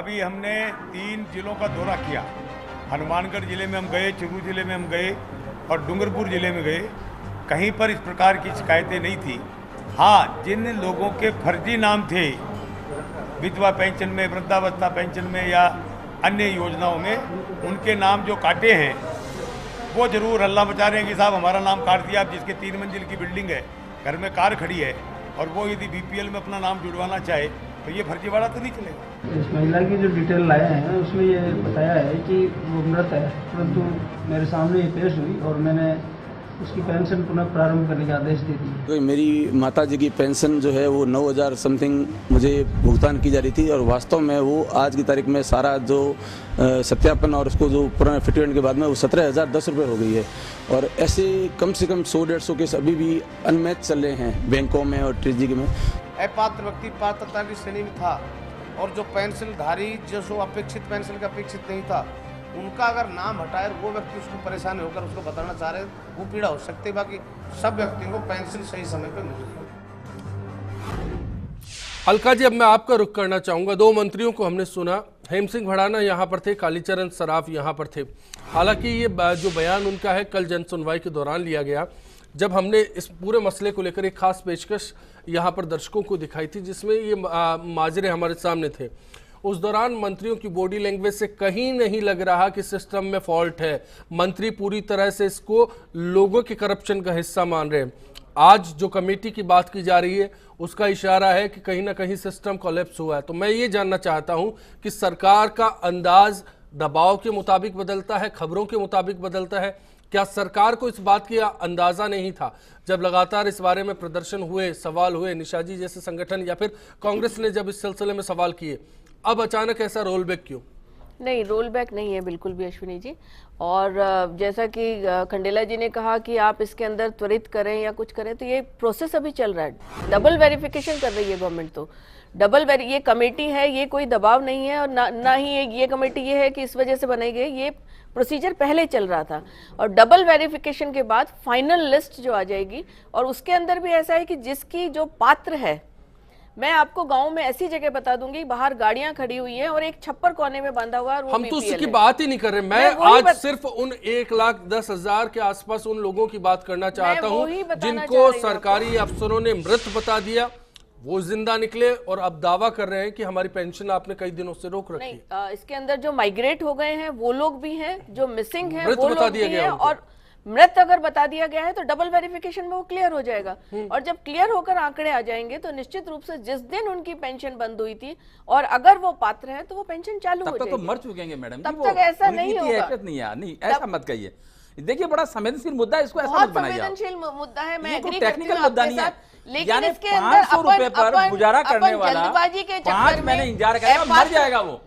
अभी हमने 3 जिलों का दौरा किया। हनुमानगढ़ जिले में हम गए, चुरू जिले में हम गए और डूंगरपुर जिले में गए। कहीं पर इस प्रकार की शिकायतें नहीं थी। हाँ, जिन लोगों के फर्जी नाम थे विधवा पेंशन में, वृद्धावस्था पेंशन में या अन्य योजनाओं में, उनके नाम जो काटे हैं वो जरूर हल्ला मचा रहे हैं कि साहब हमारा नाम काट दिया। अब जिसके 3 मंजिल की बिल्डिंग है, घर में कार खड़ी है और वो यदि बीपीएल में अपना नाम जुड़वाना चाहे तो ये फर्जीवाड़ा तो नहीं चलेगा। इस महिला की जो डिटेल लाए हैं उसमें ये बताया है कि वो मृत है, परंतु मेरे सामने ये पेश हुई और मैंने उसकी पेंशन पुनः प्रारंभ करने के आदेश दे दिए। तो मेरी माता जी की पेंशन जो है वो 9,000 समथिंग मुझे भुगतान की जा रही थी और वास्तव में वो आज की तारीख में सारा जो सत्यापन और उसको जो पुराना फिटमेंट के बाद में वो 17,010 रुपये हो गई है। और ऐसे कम से कम 100-150 केस अभी भी अनमैच चल रहे हैं बैंकों में और ट्रेजरी में। अपात्र व्यक्ति पात्रता की श्रेणी में था और जो पेंशन धारी जो अपेक्षित पेंशन का अपेक्षित नहीं था, उनका अगर नाम हटाए वो व्यक्ति उसको परेशान होकर उसको बताना चाह रहे वो पीड़ा हो सकती है। बाकी सब व्यक्तियों को पेंशन सही समय पर मिलेगी। अलका जी, अब मैं आपका रुख करना चाहूंगा। 2 मंत्रियों को हमने सुना, हेम सिंह भड़ाना यहाँ पर थे, कालीचरण सराफ यहाँ पर थे। हालांकि ये जो बयान उनका है कल जन सुनवाई के दौरान लिया गया, जब हमने इस पूरे मसले को लेकर एक खास पेशकश यहाँ पर दर्शकों को दिखाई थी जिसमें ये माजरे हमारे सामने थे। उस दौरान मंत्रियों की बॉडी लैंग्वेज से कहीं नहीं लग रहा कि सिस्टम में फॉल्ट है। मंत्री पूरी तरह से इसको लोगों के करप्शन का हिस्सा मान रहे हैं। आज जो कमेटी की बात की जा रही है उसका इशारा है कि कहीं ना कहीं सिस्टम कोलैप्स हुआ है। तो मैं ये जानना चाहता हूं कि सरकार का अंदाज दबाव के मुताबिक बदलता है, खबरों के मुताबिक बदलता है। क्या सरकार को इस बात की अंदाजा नहीं था जब लगातार इस बारे में प्रदर्शन हुए, सवाल हुए, निशा जी जैसे संगठन या फिर कांग्रेस ने जब इस सिलसिले में सवाल किए, अब अचानक ऐसा रोल बैक क्यों? नहीं, रोल बैक नहीं है बिल्कुल भी अश्विनी जी। और जैसा कि खंडेला जी ने कहा कि आप इसके अंदर त्वरित करें या कुछ करें, तो ये प्रोसेस अभी चल रहा है। डबल वेरिफिकेशन कर रही है गवर्नमेंट। तो ये कमेटी है, ये कोई दबाव नहीं है और ना ही ये कमेटी ये है कि इस वजह से बनाई गई। ये प्रोसीजर पहले चल रहा था और डबल वेरिफिकेशन के बाद फाइनल लिस्ट जो आ जाएगी, और उसके अंदर भी ऐसा है कि जिसकी जो पात्र है, मैं आपको गांव में ऐसी जगह बता दूंगी, बाहर गाड़ियां खड़ी हुई हैं और एक छप्पर कोने में बांधा हुआ है। हम तो उसकी बात ही नहीं कर रहे। मैं आज सिर्फ उन 1,10,000 के आसपास उन लोगों की बात करना चाहता हूं जिनको सरकारी अफसरों ने मृत बता दिया, वो जिंदा निकले और अब दावा कर रहे हैं कि हमारी पेंशन आपने कई दिनों से रोक रखी है। इसके अंदर जो माइग्रेट हो गए हैं वो लोग भी हैं, जो मिसिंग हैं वो लोग भी हैं, और मृत अगर बता दिया गया है तो डबल वेरिफिकेशन में वो क्लियर हो जाएगा। और जब क्लियर होकर आंकड़े आ जाएंगे तो निश्चित रूप से जिस दिन उनकी पेंशन बंद हुई थी और अगर वो पात्र है तो वो पेंशन चालू हो जाएगी। तब तक तो मर चुकेंगे मैडम, तब तक ऐसा नहीं होगा। नहीं, ऐसा मत कहिए। देखिए, बड़ा संवेदनशील मुद्दा है, इसको ऐसा मत बनाइए। संवेदनशील मुद्दा है, मैं एग्री करती हूं आपके साथ, लेकिन इसके अंदर 500 रुपए पर गुजारा करने वाला जल्दबाजी के 5 महीने इंतजार करेगा, मर जाएगा वो।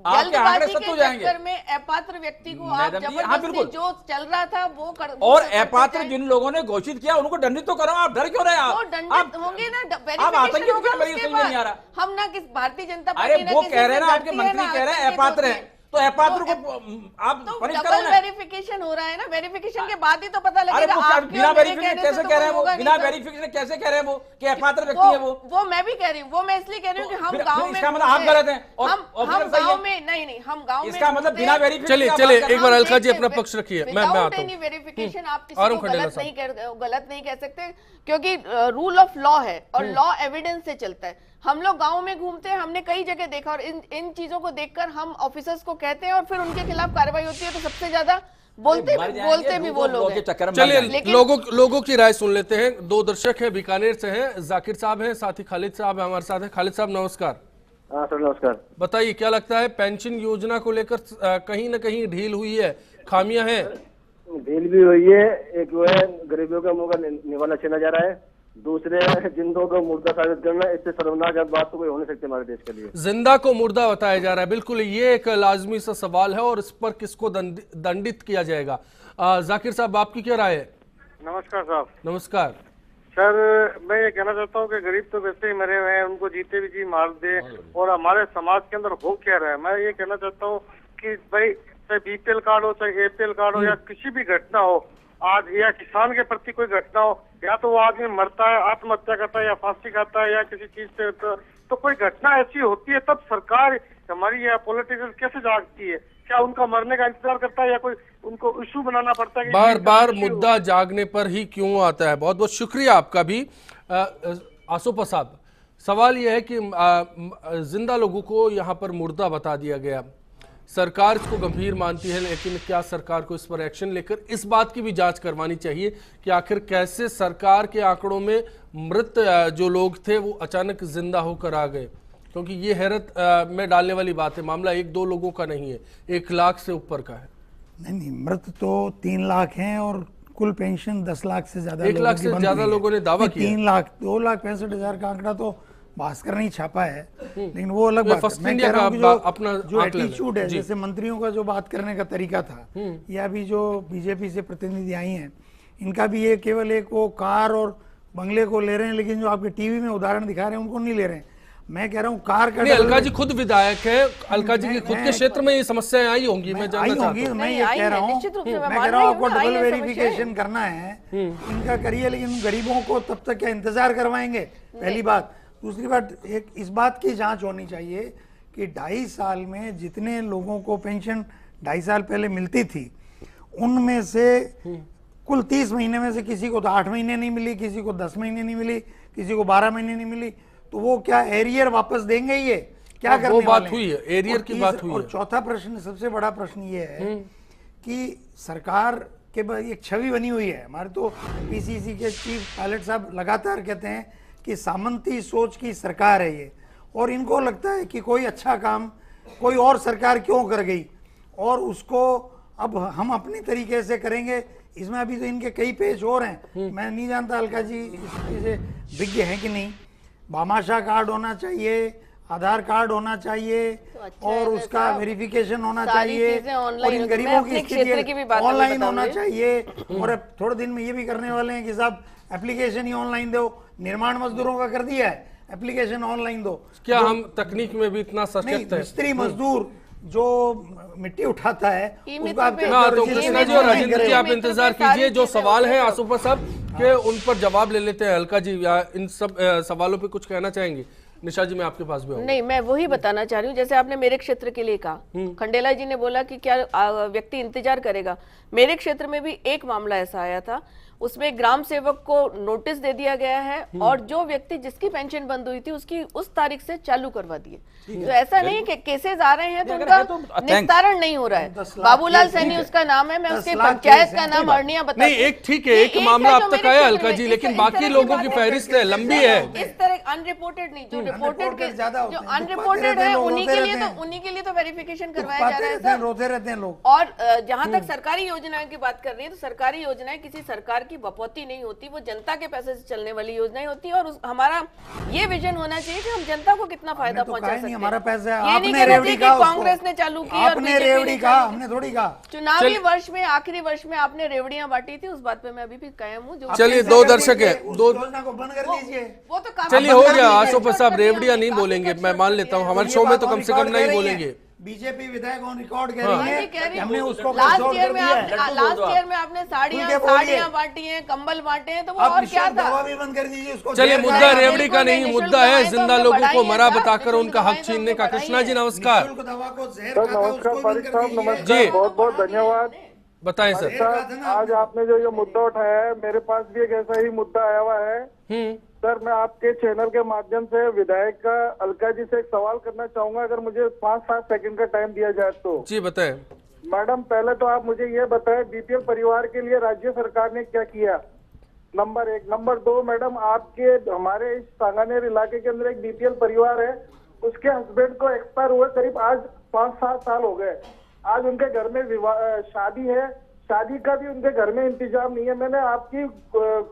आपके आंकड़े सत्य हो जाएंगे। चक्कर में अपात्र व्यक्ति को आप जबरदस्ती जो चल रहा था वो कर, और अपात्र जिन लोगों ने घोषित किया उनको दंडित तो करो। आप डर क्यों रहे? आप दंडित होंगे ना, आप आतंकी हो क्या? मेरी समझ नहीं आ रहा। हम ना किस भारतीय जनता अरे पार्टी, वो कह रहे हैं ना, आपके मंत्री कह रहे हैं अपात्र है, तो अपात्र को आप पनिश करो ना। वेरिफिकेशन हो रहा है ना, वेरिफिकेशन के बाद ही तो पता लगेगा। अरे बिना वेरिफिकेशन कैसे कह रहे हैं वो? बिना वेरिफिकेशन कैसे कह रहे हैं वो कि अपात्र व्यक्ति है वो मैं भी कह रही हूँ। वो मैं इसलिए कह रही हूँ कि हम गांव में, इसका मतलब आप गलत हैं और हम गांव में नहीं, हम गांव में, इसका मतलब बिना वेरिफिकेशन। चलिए एक बार अलका जी अपना पक्ष रखिए, मैं आता हूं। वेरिफिकेशन आप किसी को गलत नहीं कह सकते, क्योंकि रूल ऑफ लॉ है और लॉ एविडेंस से चलता है। हम लोग गांव में घूमते हैं, हमने कई जगह देखा और इन चीजों को देखकर हम ऑफिसर्स को कहते हैं और फिर उनके खिलाफ कार्रवाई होती है तो सबसे ज्यादा बोलते भी वो लोग हैं। चलिए लोगों की राय सुन लेते हैं। 2 दर्शक हैं, बीकानेर से हैं, जाकिर साहब हैं, साथ ही खालिद साहब हमारे साथ हैं। खालिद साहब नमस्कार। सर नमस्कार। बताइए क्या लगता है, पेंशन योजना को लेकर कहीं ना कहीं ढील हुई है, खामियां हैं? ढील भी हुई है। एक वो है गरीबियों का मुंह का निवाला छीना जा रहा है, दूसरे जिंदों को मुर्दा साबित करना। इससे शर्मनाक बात तो कोई हो नहीं सकती हमारे देश के लिए। जिंदा को मुर्दा बताया जा रहा है, बिल्कुल ये एक लाजमी सा सवाल है और इस पर किसको दंडित किया जाएगा? जाकिर साहब आपकी क्या राय है? नमस्कार साहब। नमस्कार सर, मैं ये कहना चाहता हूँ कि गरीब तो वैसे ही मरे हुए हैं, उनको जीते भी जी मार दे। और हमारे समाज के अंदर हो क्या रहा है, मैं ये कहना चाहता हूँ कि भाई चाहे बीपीएल कार्ड हो, चाहे एपीएल कार्ड हो या किसी भी घटना हो, आज या किसान के प्रति कोई घटना हो, या तो वो आदमी मरता है, आत्महत्या करता है, या फांसी खाता है, या किसी चीज से तो कोई घटना ऐसी होती है, तब सरकार हमारी या पॉलिटिकल कैसे जागती है? क्या उनका मरने का इंतजार करता है, या कोई उनको इशू बनाना पड़ता है? बार बार मुद्दा जागने पर ही क्यों आता है? बहुत बहुत शुक्रिया आपका भी आसोपा साहब। सवाल यह है कि जिंदा लोगों को यहाँ पर मुर्दा बता दिया गया। सरकार इसको गंभीर मानती है, लेकिन क्या सरकार को इस पर एक्शन लेकर इस बात की भी जांच करवानी चाहिए कि आखिर कैसे सरकार के आंकड़ों में मृत जो लोग थे वो अचानक जिंदा होकर आ गए? क्योंकि ये हैरत में डालने वाली बात है। मामला 1-2 लोगों का नहीं है, 1 लाख से ऊपर का है। नहीं, मृत तो 3 लाख हैं और कुल पेंशन 10 लाख से ज्यादा 1 लाख से ज्यादा लोगों ने दावा किया। 3 लाख 2,65,000 का आंकड़ा तो भास्कर नहीं छापा है, लेकिन वो अलग बात है। मैं कह रहा हूँ कि जो एटीट्यूड है, जैसे मंत्रियों का जो बात करने का तरीका था, या भी जो बीजेपी से प्रतिनिधि आई हैं, इनका भी ये केवल एक वो कार और बंगले को ले रहे हैं, लेकिन जो आपके टीवी में उदाहरण दिखा रहे हैं उनको नहीं ले रहे हैं। मैं कह रहा हूँ कार का, अलका जी खुद विधायक है, अलका जी के खुद के क्षेत्र में ये समस्याएं आई होंगी, मैं जानना चाहता हूँ। मैं ये कह रहा हूँ, मैं कह रहा हूँ आपको डबल वेरिफिकेशन करना है, इनका करिए, लेकिन गरीबों को तब तक क्या इंतजार करवाएंगे? पहली बात। दूसरी बात, एक इस बात की जांच होनी चाहिए कि 2.5 साल में जितने लोगों को पेंशन 2.5 साल पहले मिलती थी, उनमें से कुल 30 महीने में से किसी को तो 8 महीने नहीं मिली, किसी को 10 महीने नहीं मिली, किसी को 12 महीने नहीं मिली, तो वो क्या एरियर वापस देंगे? ये क्या करने वो बात हुई है, एरियर की बात हुई है। और चौथा प्रश्न, सबसे बड़ा प्रश्न ये है कि सरकार के एक छवि बनी हुई है। हमारे तो पीसीसी के चीफ पायलट साहब लगातार कहते हैं कि सामंती सोच की सरकार है ये, और इनको लगता है कि कोई अच्छा काम कोई और सरकार क्यों कर गई और उसको अब हम अपनी तरीके से करेंगे। इसमें अभी तो इनके कई पेज और हैं, मैं नहीं जानता अलका जी इससे विज्ञ हैं कि नहीं। भामाशाह कार्ड होना चाहिए, आधार कार्ड होना चाहिए, तो अच्छा और उसका वेरिफिकेशन होना चाहिए, और इन गरीबों की स्थिति ऑनलाइन होना चाहिए। और अब थोड़े दिन में ये भी करने वाले हैं कि साहब एप्लीकेशन ही ऑनलाइन दो। निर्माण मजदूरों का कर दिया है, एप्लीकेशन ऑनलाइन दो। क्या हम तकनीक में भी इतना सशक्त है? मिस्त्री मजदूर जो मिट्टी उठाता है उसका तो कृष्णा जी और राजेंद्र जी आप इंतजार कीजिए। जो सवाल है आसुपा साहब के, उन पर जवाब ले लेते हैं। अलका जी या इन सब सवालों पे कुछ कहना चाहेंगे? निशा जी मैं आपके पास भी आऊंगा। नहीं, मैं वही बताना चाह रही हूँ, जैसे आपने मेरे क्षेत्र के लिए कहा, खंडेला जी ने बोला कि क्या व्यक्ति इंतजार करेगा। मेरे क्षेत्र में भी एक मामला ऐसा आया था, उसमें ग्राम सेवक को नोटिस दे दिया गया है और जो व्यक्ति जिसकी पेंशन बंद हुई थी उसकी उस तारीख से चालू करवा दिए। तो ऐसा नहीं कि केसेस आ रहे हैं तो उनका निस्तारण नहीं हो रहा है। बाबूलाल सैनी उसका नाम है, मैं उसके पंचायत का नाम अर्निया बता। नहीं, एक ठीक है, एक मामला अब तक आया अलका जी, लेकिन बाकी लोगों की फहरिस्त है, लंबी है। इस तरह अनरिपोर्टेड नहीं, जो रिपोर्टेड के जो अनरिपोर्टेड है उन्हीं के लिए तो वेरिफिकेशन करवाया जा रहा है, रोते रहते हैं लोग। और जहां तक सरकारी योजनाओं की बात कर रही है, तो सरकारी योजनाएं किसी सरकार की बपौती नहीं होती, वो जनता के पैसे से चलने वाली योजनाएं होती है। और हमारा ये विजन होना चाहिए कि हम जनता को कितना फायदा पहुंचा सकते हैं। हमारा पैसा है, आपने रेवड़ी कहा, कांग्रेस ने चालू की, आपने रेवड़ी कहा, हमने थोड़ी कहा। चुनावी वर्ष में, आखिरी वर्ष में आपने रेवड़ियां बांटी थी, उस बात पे मैं अभी भी कायम हूँ। चलिए, 2 दर्शक है, 2 योजना को बंद कर दीजिए। वो तो चलिए हो गया। आसुपा साहब रेवड़ियां नहीं बोलेंगे, मैं मान लेता हूँ, हमारे शो में तो कम से कम नहीं बोलेंगे। बीजेपी विधायक ऑन रिकॉर्ड कह रही है कि हमने उसको लास्ट ईयर में आपने साड़ियां बांटी हैं, कंबल बांटे हैं, तो वो और क्या था? भी बंद कर दीजिए उसको। चलिए, मुद्दा रेवड़ी का नहीं, मुद्दा है जिंदा लोगों को मरा बताकर उनका हक छीनने का। कृष्णा जी नमस्कार। नमस्कार जी, बहुत बहुत धन्यवाद। बताएं सर। आज आपने जो ये मुद्दा उठाया है, मेरे पास भी एक ऐसा ही मुद्दा आया हुआ है। सर, मैं आपके चैनल के माध्यम से विधायक का अलका जी से एक सवाल करना चाहूंगा, अगर मुझे 5-7 सेकंड का टाइम दिया जाए तो। जी बताएं। मैडम, पहले तो आप मुझे ये बताएं, बीपीएल परिवार के लिए राज्य सरकार ने क्या किया? नंबर 1। नंबर 2, मैडम, आपके हमारे इस सांगानेर इलाके के अंदर एक बीपीएल परिवार है, उसके हस्बैंड को एक्सपायर हुए करीब आज 5-7 साल हो गए। आज उनके घर में शादी है, शादी का भी उनके घर में इंतजाम नहीं है। मैंने आपकी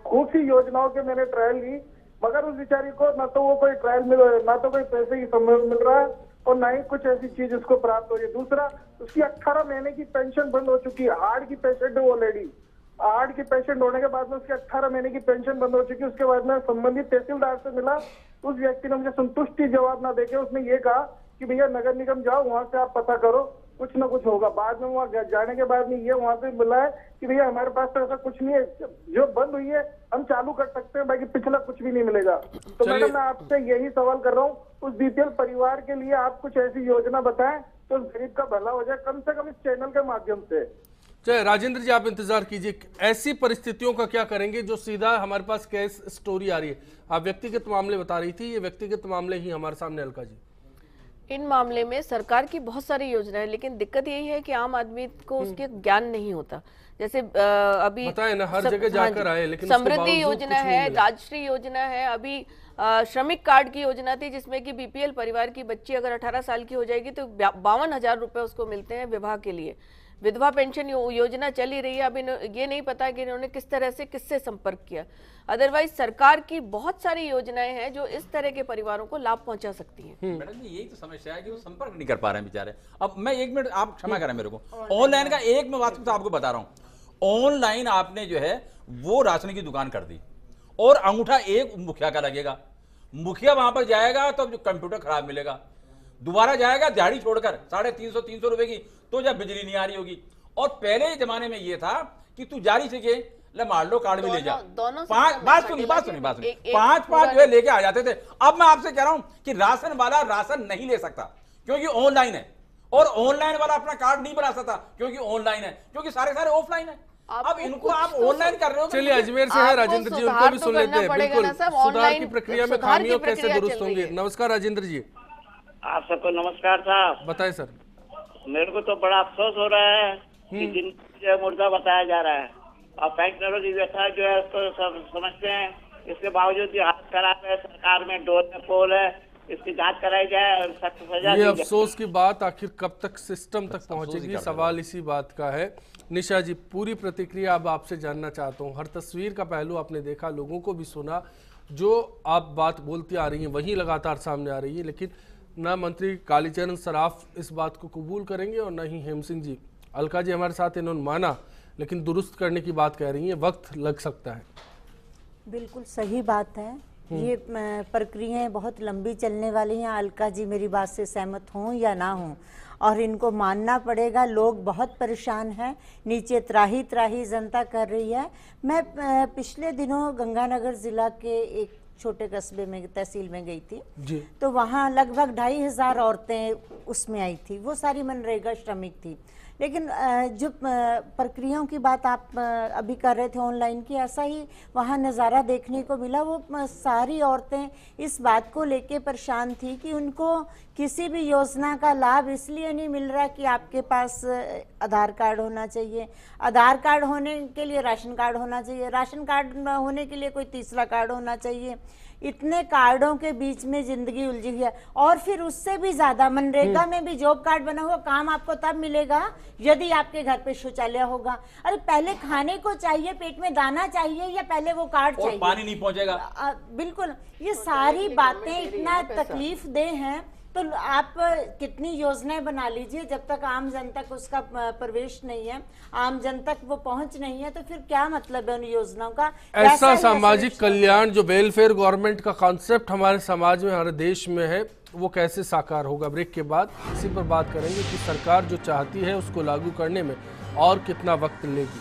खूब सी योजनाओं के मैंने ट्रायल ली, मगर उस बेचारी को ना तो वो कोई ट्रायल मिल, ना तो कोई पैसे की सम्मान मिल रहा है और ना ही कुछ ऐसी चीज उसको प्राप्त हो रही है। दूसरा, उसकी 18 महीने की पेंशन बंद हो चुकी है। हार्ट की पेशेंट है वो लेडी। हार्ट की पेशेंट होने के बाद में उसकी 18 महीने की पेंशन बंद हो चुकी है। उसके बाद में संबंधित तहसीलदार से मिला, उस व्यक्ति ने मुझे संतुष्टि जवाब ना देके उसने ये कहा कि भैया नगर निगम जाओ, वहां से आप पता करो, कुछ ना कुछ होगा। बाद में वहाँ जाने के बाद में ये वहां से मिला है कि भैया हमारे पास तो ऐसा कुछ नहीं है, जो बंद हुई है हम चालू कर सकते हैं, बाकी पिछला कुछ भी नहीं मिलेगा। तो मैडम मैं आपसे यही सवाल कर रहा हूँ, उस बीपीएल परिवार के लिए आप कुछ ऐसी योजना बताएं तो उस गरीब का भला हो जाए, कम से कम इस चैनल के माध्यम से। चलिए राजेंद्र जी, आप इंतजार कीजिए। ऐसी परिस्थितियों का क्या करेंगे जो सीधा हमारे पास केस स्टोरी आ रही है? आप व्यक्तिगत मामले बता रही थी, ये व्यक्तिगत मामले ही हमारे सामने अलका जी। इन मामले में सरकार की बहुत सारी योजनाएं, लेकिन दिक्कत यही है कि आम आदमी को उसके ज्ञान नहीं होता। जैसे अभी बताए ना, हर जगह जाकर आए, लेकिन समृद्धि योजना है, राजश्री योजना है, अभी श्रमिक कार्ड की योजना थी जिसमें कि बीपीएल परिवार की बच्ची अगर 18 साल की हो जाएगी तो 52,000 रुपए उसको मिलते हैं विवाह के लिए। विधवा पेंशन योजना चल ही रही है। अब ये नहीं पता कि इन्होंने किस तरह से किससे संपर्क किया। अदरवाइज सरकार की बहुत सारी योजनाएं हैं जो इस तरह के परिवारों को लाभ पहुंचा सकती हैं। मैडम जी यही तो समस्या है कि वो संपर्क नहीं कर पा रहे हैं बेचारे। अब मैं 1 मिनट, आप क्षमा करें मेरे को, ऑनलाइन का एक मैं वास्तविकता आपको बता रहा हूं। ऑनलाइन आपने जो है वो राशन की दुकान कर दी और अंगूठा एक मुखिया का लगेगा। मुखिया वहां पर जाएगा तो कंप्यूटर खराब मिलेगा, दोबारा जाएगा दिहाड़ी छोड़कर 350-300 रुपए की, तो जब बिजली नहीं आ रही होगी। और पहले जमाने में ये था कि तू जारी से के ले मार लो, कार्ड भी ले जा। बात सुनी 5-5 जो है लेके आ जाते थे। अब मैं आपसे कह रहा हूं कि राशन वाला राशन नहीं ले सकता क्योंकि ऑनलाइन है, और ऑनलाइन वाला अपना कार्ड नहीं बना सकता क्योंकि ऑनलाइन है, क्योंकि सारे ऑफलाइन है। अब इनको आप ऑनलाइन कर रहे हो। चलिए अजमेर से है राजेंद्र जी, उनको भी सुन लेते हैं। बिल्कुल, सुधार की प्रक्रिया में खामियों कैसे दुरुस्त होंगे? नमस्कार राजेंद्र जी। आप सबको नमस्कार साहब। बताएं सर। मेरे को तो बड़ा अफसोस हो रहा है कि जिन जो है मुर्दा बताया जा रहा है और फैक्ट्री की व्यवस्था जो है उसको सब समझते हैं, इसके बावजूद भी हाथ खराब है, सरकार में डोर में पोल है, इसकी जांच कराई जाए और सख्त सजा दी जाए। ये अफसोस की बात आखिर कब तक सिस्टम तक पहुंचेगी, सवाल इसी बात का है। निशा जी, पूरी प्रतिक्रिया अब आपसे जानना चाहता हूँ। हर तस्वीर का पहलू आपने देखा, लोगों को भी सुना, जो आप बात बोलती आ रही है वही लगातार सामने आ रही है, लेकिन ना मंत्री कालीचरण सराफ इस बात को कबूल करेंगे और ना ही हेम सिंह जी। अलका जी हमारे साथ इन्होंने माना, लेकिन दुरुस्त करने की बात कह रही है, वक्त लग सकता है। बिल्कुल सही बात है, ये प्रक्रियाएं बहुत लंबी चलने वाली हैं। अलका जी मेरी बात से सहमत हों या ना हों, और इनको मानना पड़ेगा। लोग बहुत परेशान हैं, नीचे त्राही त्राही जनता कर रही है। मैं पिछले दिनों गंगानगर जिला के एक छोटे कस्बे में, तहसील में गई थी जी। तो वहाँ लगभग 2,500 औरतें उसमें आई थी, वो सारी मनरेगा श्रमिक थी। लेकिन जो प्रक्रियाओं की बात आप अभी कर रहे थे ऑनलाइन की, ऐसा ही वहाँ नज़ारा देखने को मिला। वो सारी औरतें इस बात को लेके परेशान थी कि उनको किसी भी योजना का लाभ इसलिए नहीं मिल रहा कि आपके पास आधार कार्ड होना चाहिए, आधार कार्ड होने के लिए राशन कार्ड होना चाहिए, राशन कार्ड होने के लिए कोई तीसरा कार्ड होना चाहिए। इतने कार्डों के बीच में जिंदगी उलझी हुई है। और फिर उससे भी ज्यादा मनरेगा में भी जॉब कार्ड बना हुआ, काम आपको तब मिलेगा यदि आपके घर पे शौचालय होगा। अरे पहले खाने को चाहिए, पेट में दाना चाहिए, या पहले वो कार्ड चाहिए? पानी नहीं पहुंचेगा। बिल्कुल, ये सारी बातें इतना तकलीफ दे हैं। तो आप कितनी योजनाएं बना लीजिए, जब तक आम जन तक उसका प्रवेश नहीं है, आम जन तक वो पहुंच नहीं है, तो फिर क्या मतलब है उन योजनाओं का? ऐसा सामाजिक कल्याण जो वेलफेयर गवर्नमेंट का कॉन्सेप्ट हमारे समाज में, हमारे देश में है, वो कैसे साकार होगा? ब्रेक के बाद इसी पर बात करेंगे कि सरकार जो चाहती है उसको लागू करने में और कितना वक्त लेगी।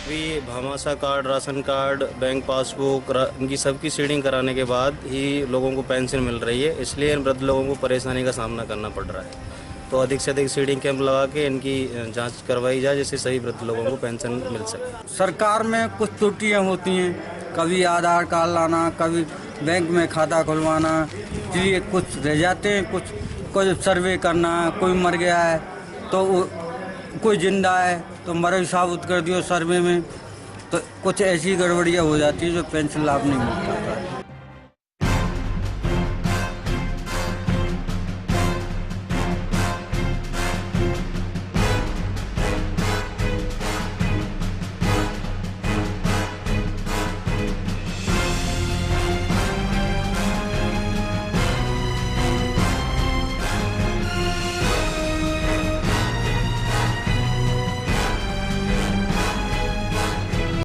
भी Bhamashah card, ration card, bank passbook, इनकी सबकी सीडिंग कराने के बाद ही लोगों को पेंशन मिल रही है, इसलिए इन वृद्ध लोगों को परेशानी का सामना करना पड़ रहा है। तो अधिक से अधिक सीडिंग कैंप लगा के इनकी जांच करवाई जाए, जिससे सही वृद्ध लोगों को पेंशन मिल सके। सरकार में कुछ त्रुटियां होती हैं, कभी आधार कार्ड लाना, कभी बैंक में खाता खुलवाना, इसलिए कुछ रह जाते हैं। कुछ सर्वे करना, कोई मर गया है तो कोई जिंदा है तो मरे साबुत कर दियो सर्वे में, तो कुछ ऐसी गड़बड़ियाँ हो जाती है जो पेंशन लाभ नहीं मिल पाता।